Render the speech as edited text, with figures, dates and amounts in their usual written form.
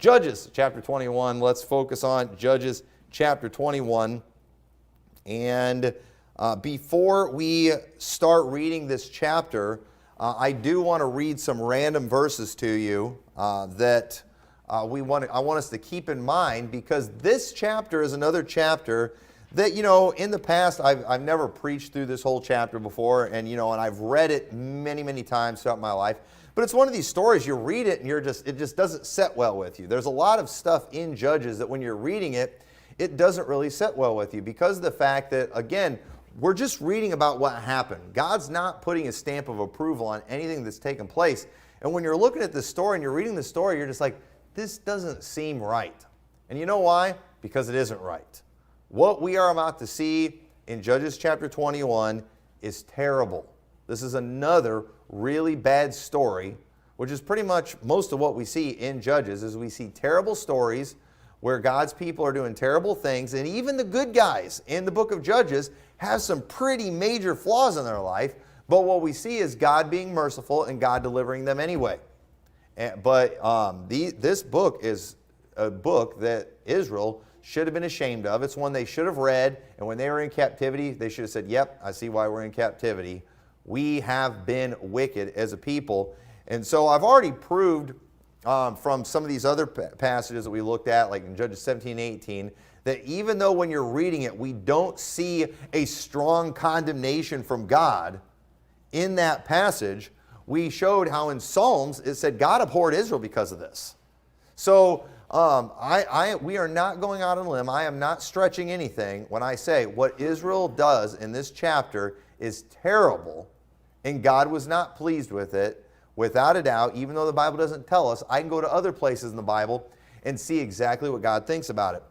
Judges chapter 21. Let's focus on Judges chapter 21. And before we start reading this chapter, I do want to read some random verses to you that I want us to keep in mind, because this chapter is another chapter that, in the past, I've never preached through this whole chapter before, and I've read it many, many times throughout my life. But it's one of these stories, you read it and it just doesn't set well with you. There's a lot of stuff in Judges that when you're reading it, it doesn't really set well with you because of the fact that, again, we're just reading about what happened. God's not putting a stamp of approval on anything that's taken place. And when you're looking at this story and you're reading the story, you're just like, this doesn't seem right. And you know why? Because it isn't right. What we are about to see in Judges chapter 21 is terrible. This is another really bad story, which is pretty much most of what we see in Judges, is we see terrible stories where God's people are doing terrible things, and even the good guys in the book of Judges have some pretty major flaws in their life, but what we see is God being merciful and God delivering them anyway. This book is a book that Israel should have been ashamed of. It's one they should have read, and when they were in captivity, they should have said, yep, I see why we're in captivity. We have been wicked as a people. And so I've already proved from some of these other passages that we looked at, like in Judges 17 and 18, that even though when you're reading it, we don't see a strong condemnation from God in that passage, we showed how in Psalms it said God abhorred Israel because of this. So we are not going out on a limb. I am not stretching anything when I say what Israel does in this chapter is terrible, and God was not pleased with it. Without a doubt, even though the Bible doesn't tell us, I can go to other places in the Bible and see exactly what God thinks about it.